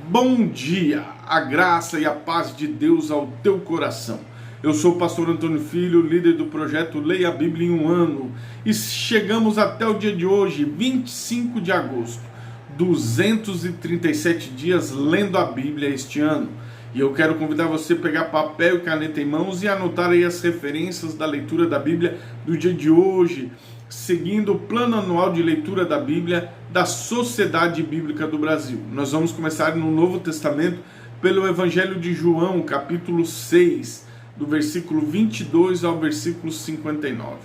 Bom dia, a graça e a paz de Deus ao teu coração. Eu sou o pastor Antônio Filho, líder do projeto Leia a Bíblia em um Ano. E chegamos até o dia de hoje, 25 de agosto. 237 dias lendo a Bíblia este ano. E eu quero convidar você a pegar papel e caneta em mãos e anotar aí as referências da leitura da Bíblia do dia de hoje, seguindo o plano anual de leitura da Bíblia da Sociedade Bíblica do Brasil. Nós vamos começar no Novo Testamento pelo Evangelho de João, capítulo 6, do versículo 22 ao versículo 59.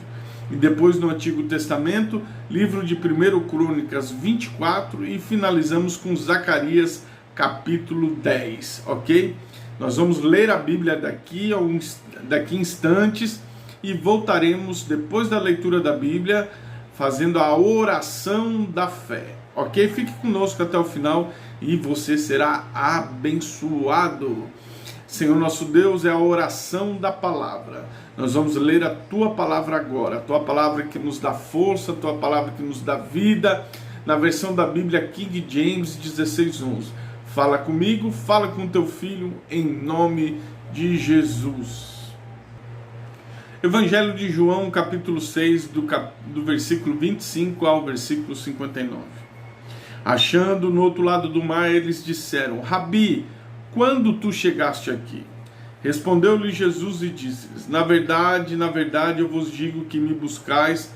E depois no Antigo Testamento, livro de 1 Crônicas 24 e finalizamos com Zacarias, capítulo 10, ok? Nós vamos ler a Bíblia daqui a instantes e voltaremos depois da leitura da Bíblia fazendo a oração da fé, ok? Fique conosco até o final e você será abençoado. Senhor nosso Deus, é a oração da palavra. Nós vamos ler a Tua palavra agora, a Tua palavra que nos dá força, a Tua palavra que nos dá vida, na versão da Bíblia King James 16:11. Fala comigo, fala com Teu Filho, em nome de Jesus. Evangelho de João, capítulo 6, do versículo 25 ao versículo 59. Achando no outro lado do mar, eles disseram: Rabi, quando tu chegaste aqui? Respondeu-lhe Jesus e disse-lhes: na verdade, eu vos digo que me buscais,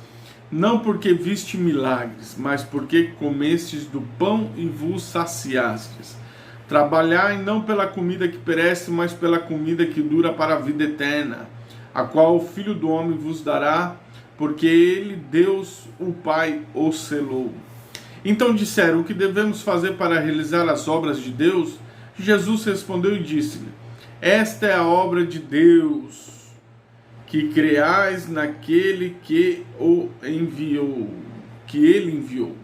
não porque viste milagres, mas porque comestes do pão e vos saciastes. Trabalhai não pela comida que perece, mas pela comida que dura para a vida eterna, a qual o Filho do Homem vos dará, porque ele, Deus, o Pai, o selou. Então disseram: o que devemos fazer para realizar as obras de Deus? Jesus respondeu e disse-lhe: esta é a obra de Deus, que creais naquele que o enviou, que ele enviou.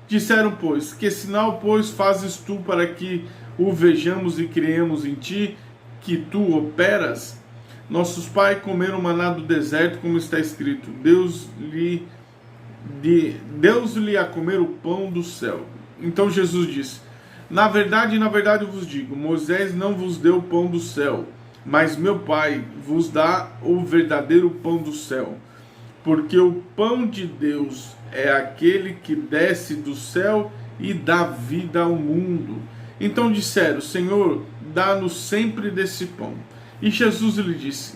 Disseram, pois, que sinal, pois, fazes tu para que o vejamos e creemos em ti, que tu operas? Nossos pais comeram maná do deserto, como está escrito: Deus-lhe a comer o pão do céu. Então Jesus disse: na verdade, eu vos digo, Moisés não vos deu o pão do céu, mas meu Pai vos dá o verdadeiro pão do céu. Porque o pão de Deus é aquele que desce do céu e dá vida ao mundo. Então disseram: Senhor, dá-nos sempre desse pão. E Jesus lhe disse: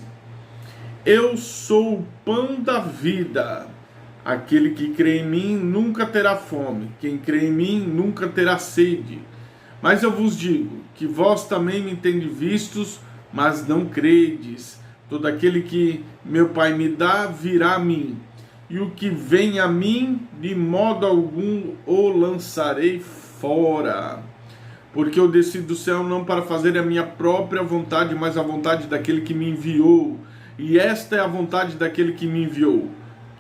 eu sou o pão da vida. Aquele que crê em mim nunca terá fome. Quem crê em mim nunca terá sede. Mas eu vos digo que vós também me tendes vistos, mas não credes. Todo aquele que meu Pai me dá virá a mim. E o que vem a mim, de modo algum o lançarei fora. Porque eu desci do céu não para fazer a minha própria vontade, mas a vontade daquele que me enviou. E esta é a vontade daquele que me enviou,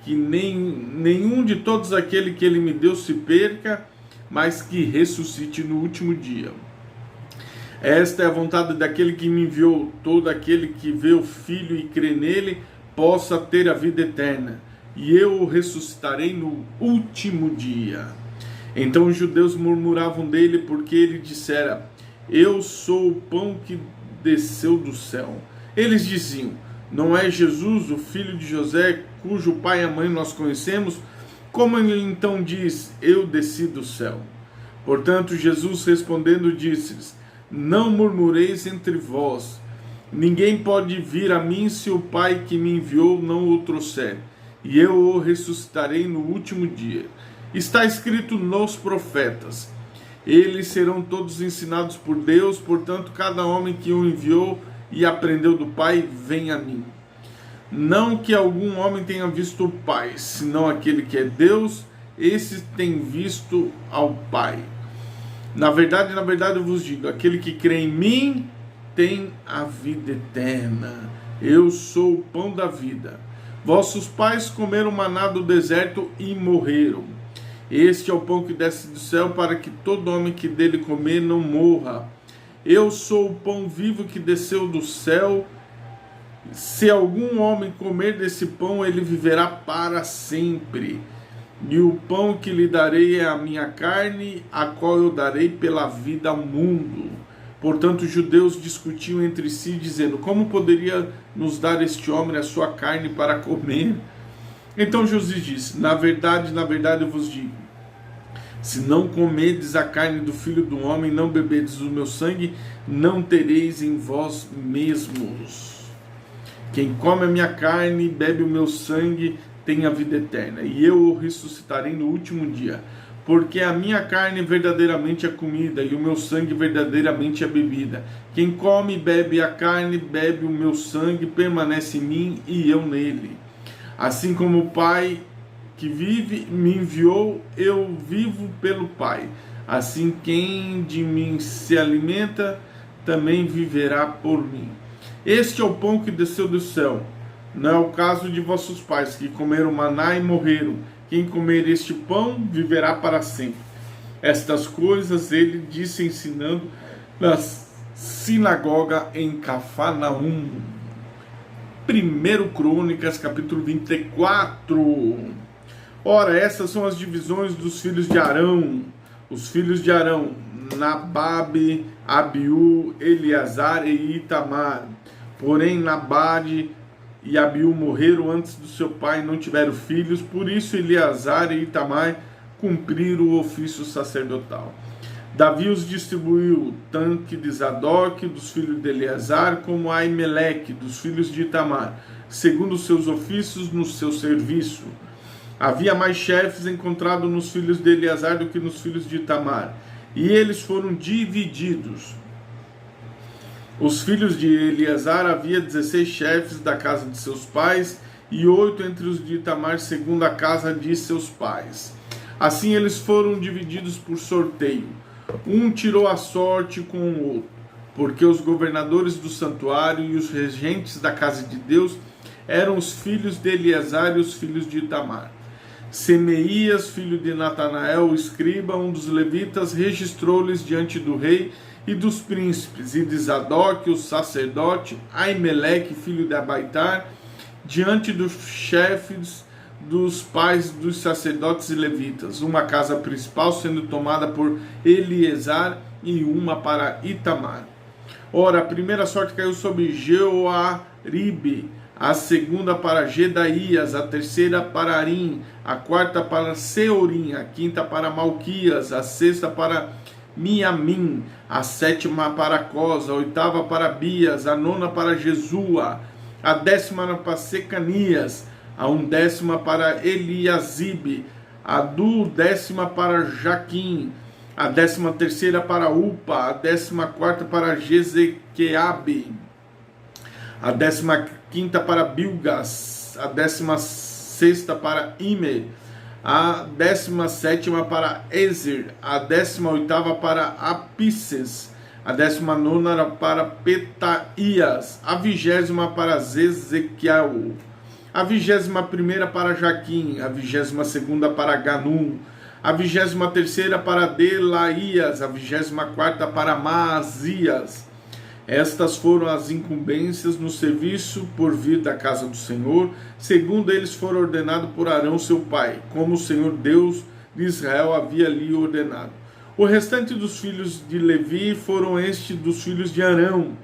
que nenhum de todos aquele que ele me deu se perca, mas que ressuscite no último dia. Esta é a vontade daquele que me enviou: todo aquele que vê o Filho e crê nele possa ter a vida eterna, e eu o ressuscitarei no último dia. Então os judeus murmuravam dele, porque ele dissera: eu sou o pão que desceu do céu. Eles diziam: não é Jesus, o filho de José, cujo pai e a mãe nós conhecemos? Como ele então diz: eu desci do céu? Portanto, Jesus respondendo disse-lhes: não murmureis entre vós. Ninguém pode vir a mim se o Pai que me enviou não o trouxer, e eu o ressuscitarei no último dia. Está escrito nos profetas: eles serão todos ensinados por Deus, portanto, cada homem que o enviou e aprendeu do Pai, vem a mim. Não que algum homem tenha visto o Pai, senão aquele que é Deus, esse tem visto ao Pai. Na verdade, eu vos digo: aquele que crê em mim tem a vida eterna. Eu sou o pão da vida. Vossos pais comeram maná do deserto e morreram. Este é o pão que desce do céu, para que todo homem que dele comer não morra. Eu sou o pão vivo que desceu do céu. Se algum homem comer desse pão, ele viverá para sempre. E o pão que lhe darei é a minha carne, a qual eu darei pela vida ao mundo. Portanto, os judeus discutiam entre si, dizendo: como poderia nos dar este homem a sua carne para comer? Então Jesus disse: na verdade eu vos digo, se não comerdes a carne do Filho do Homem, não beberdes o meu sangue, não tereis em vós mesmos. Quem come a minha carne e bebe o meu sangue tem a vida eterna, e eu o ressuscitarei no último dia. Porque a minha carne verdadeiramente é comida, e o meu sangue verdadeiramente é bebida. Quem come e bebe a carne, bebe o meu sangue, permanece em mim e eu nele. Assim como o Pai que vive me enviou, eu vivo pelo Pai. Assim quem de mim se alimenta, também viverá por mim. Este é o pão que desceu do céu. Não é o caso de vossos pais, que comeram maná e morreram. Quem comer este pão viverá para sempre. Estas coisas ele disse ensinando na sinagoga em Cafarnaum. 1 Crônicas, capítulo 24. Ora, essas são as divisões dos filhos de Arão. Os filhos de Arão: Nababe, Abiú, Eleazar e Itamar. Porém, Nababe e Abiú morreram antes do seu pai, não tiveram filhos, por isso Eleazar e Itamar cumpriram o ofício sacerdotal. Davi os distribuiu, tanque de Zadok, dos filhos de Eleazar, como Aimeleque, dos filhos de Itamar, segundo os seus ofícios no seu serviço. Havia mais chefes encontrados nos filhos de Eleazar do que nos filhos de Itamar, e eles foram divididos. Os filhos de Eleazar havia 16 chefes da casa de seus pais, e 8 entre os de Itamar, segundo a casa de seus pais. Assim eles foram divididos por sorteio. Um tirou a sorte com o outro, porque os governadores do santuário e os regentes da casa de Deus eram os filhos de Eleazar e os filhos de Itamar. Semeías, filho de Natanael, o escriba, um dos levitas, registrou-lhes diante do rei e dos príncipes, e de Zadok, o sacerdote, Aimeleque, filho de Abaitar, diante dos chefes dos pais dos sacerdotes e levitas, uma casa principal sendo tomada por Eleazar e uma para Itamar. Ora, a primeira sorte caiu sobre Joaribe, a segunda para Gedaías, a terceira para Arim, a quarta para Seorim, a quinta para Malquias, a sexta para Miamim, a sétima para Cos, a oitava para Bias, a nona para Jesua, a 10ª para Secanias, a 11ª para Eliasibe, a 12ª para Jaquim, a 13ª para Upa, a 14ª para Jezequeabe, a 15ª para Bilgas, a 16ª para Imer, a 17ª para Ezer, a 18ª para Apisses, a 19ª para Petaías, a 20ª para Zezequiel, a 21ª para Jaquim, a 22ª para Ganum, a 23ª para Delaías, a 24ª para Maazias. Estas foram as incumbências no serviço por vir da casa do Senhor, segundo eles foram ordenados por Arão seu pai, como o Senhor Deus de Israel havia lhe ordenado. O restante dos filhos de Levi foram estes dos filhos de Arão: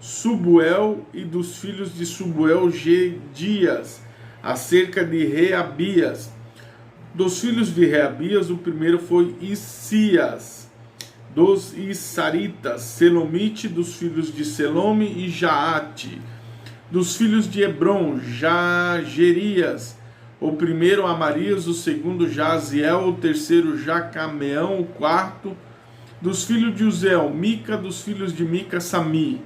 Subuel, e dos filhos de Subuel, Gedias, acerca de Reabias. Dos filhos de Reabias, o primeiro foi Isias. Dos Isaritas, Selomite, dos filhos de Selome e Jaate. Dos filhos de Hebron, Jagerias, o primeiro Amarias, o segundo Jaziel, o terceiro Jacameão, o quarto. Dos filhos de Uziel, Mica, dos filhos de Mica, Sami.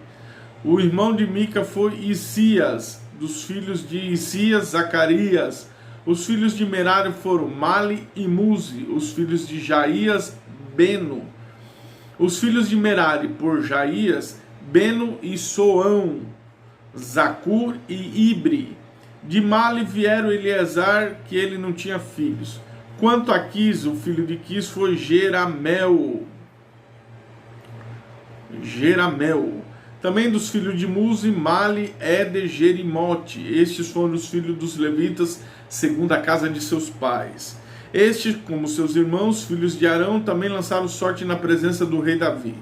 O irmão de Mica foi Isias, dos filhos de Isias, Zacarias. Os filhos de Merari foram Mali e Muzi, os filhos de Jaías, Beno. Os filhos de Merari por Jaías, Beno e Soão, Zacur e Ibri. De Mali vieram Eleazar, que ele não tinha filhos. Quanto a Quis, o filho de Quis foi Jeramel. Também dos filhos de Muzi, Mali, Eder, Jerimote. Estes foram os filhos dos levitas, segundo a casa de seus pais. Estes, como seus irmãos, filhos de Arão, também lançaram sorte na presença do rei Davi.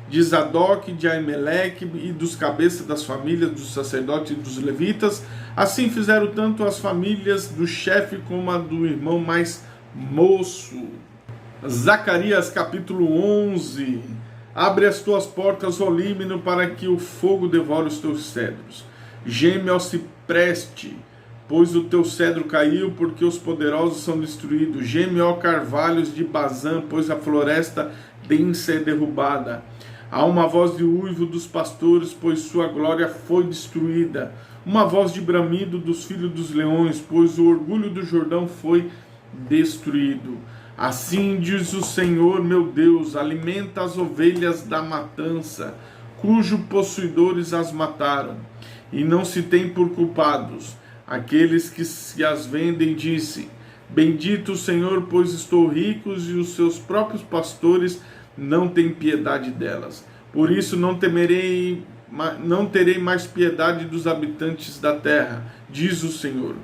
de Zadok, de Aimeleque e dos cabeças das famílias dos sacerdotes e dos levitas. Assim fizeram tanto as famílias do chefe como a do irmão mais moço. Zacarias capítulo 11. Abre as tuas portas, ó Líbano, para que o fogo devore os teus cedros. Geme, ó cipreste, pois o teu cedro caiu, porque os poderosos são destruídos. Geme, ó carvalhos de Bazã, pois a floresta densa é derrubada. Há uma voz de uivo dos pastores, pois sua glória foi destruída. Uma voz de bramido dos filhos dos leões, pois o orgulho do Jordão foi destruído. Assim diz o Senhor meu Deus: alimenta as ovelhas da matança, cujos possuidores as mataram, e não se tem por culpados. Aqueles que se as vendem disse: bendito o Senhor, pois estou ricos, e os seus próprios pastores não têm piedade delas. Por isso não terei mais piedade dos habitantes da terra, diz o Senhor.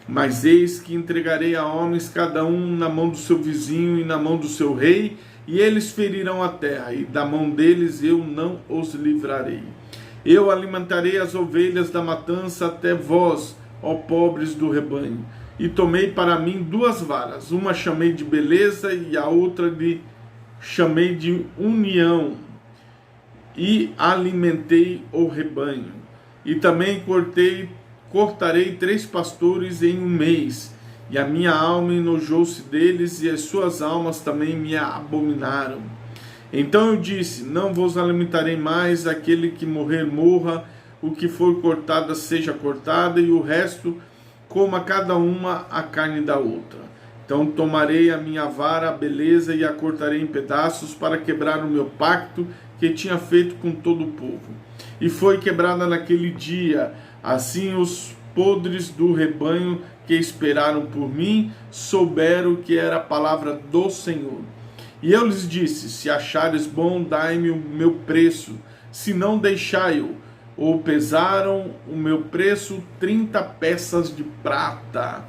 Mas eis que entregarei a homens cada um na mão do seu vizinho e na mão do seu rei, e eles ferirão a terra, e da mão deles eu não os livrarei. Eu alimentarei as ovelhas da matança até vós, ó pobres do rebanho. E tomei para mim 2 varas, uma chamei de beleza e a outra chamei de união, e alimentei o rebanho. E também cortarei 3 pastores em um mês, e a minha alma enojou-se deles, e as suas almas também me abominaram. Então eu disse: não vos alimentarei mais, aquele que morrer morra, o que for cortada seja cortada, e o resto coma cada uma a carne da outra. Então tomarei a minha vara, a beleza, e a cortarei em pedaços, para quebrar o meu pacto que tinha feito com todo o povo. E foi quebrada naquele dia. Assim os podres do rebanho que esperaram por mim souberam que era a palavra do Senhor. E eu lhes disse: se achares bom, dai-me o meu preço, se não, deixai-o. Ou pesaram o meu preço 30 peças de prata.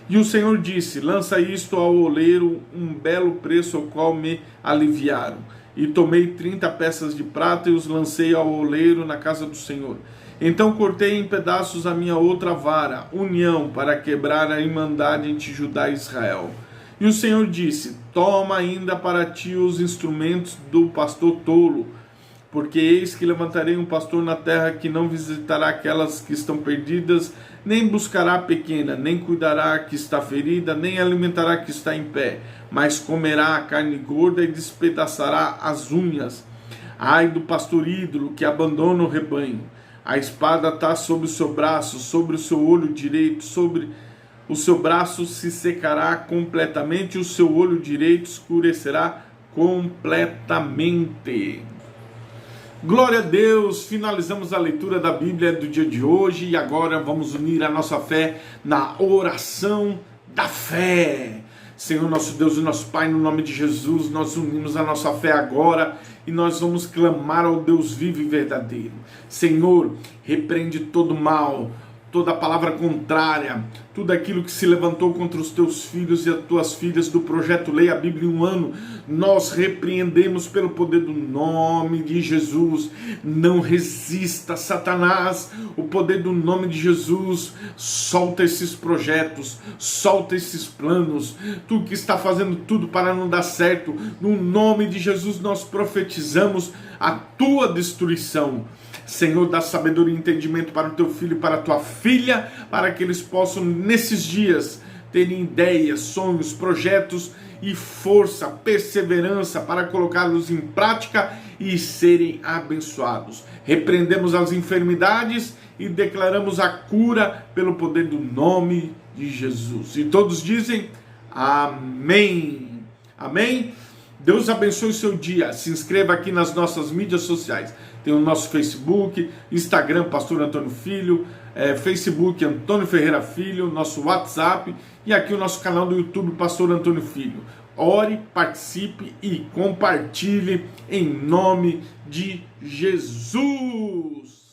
E o Senhor disse: lança isto ao oleiro, um belo preço ao qual me aliviaram. E tomei 30 peças de prata e os lancei ao oleiro na casa do Senhor. Então cortei em pedaços a minha outra vara, união, para quebrar a irmandade entre Judá e Israel. E o Senhor disse: toma ainda para ti os instrumentos do pastor tolo, porque eis que levantarei um pastor na terra que não visitará aquelas que estão perdidas, nem buscará a pequena, nem cuidará a que está ferida, nem alimentará a que está em pé, mas comerá a carne gorda e despedaçará as unhas. Ai do pastor ídolo que abandona o rebanho. A espada está sobre o seu braço, sobre o seu olho direito, sobre o seu braço se secará completamente, e o seu olho direito escurecerá completamente. Glória a Deus, finalizamos a leitura da Bíblia do dia de hoje e agora vamos unir a nossa fé na oração da fé. Senhor nosso Deus e nosso Pai, no nome de Jesus, nós unimos a nossa fé agora e nós vamos clamar ao Deus vivo e verdadeiro. Senhor, repreende todo mal, toda palavra contrária, tudo aquilo que se levantou contra os teus filhos e as tuas filhas do projeto Leia a Bíblia em um ano, nós repreendemos pelo poder do nome de Jesus. Não resista, Satanás, o poder do nome de Jesus. Solta esses projetos, solta esses planos, tu que está fazendo tudo para não dar certo, no nome de Jesus nós profetizamos a tua destruição. Senhor, dá sabedoria e entendimento para o teu filho e para a tua filha, para que eles possam, nesses dias, terem ideias, sonhos, projetos e força, perseverança para colocá-los em prática e serem abençoados. Repreendemos as enfermidades e declaramos a cura pelo poder do nome de Jesus. E todos dizem amém. Amém? Deus abençoe o seu dia. Se inscreva aqui nas nossas mídias sociais. Tem o nosso Facebook, Instagram, Pastor Antônio Filho, Facebook, Antônio Ferreira Filho, nosso WhatsApp e aqui o nosso canal do YouTube, Pastor Antônio Filho. Ore, participe e compartilhe em nome de Jesus.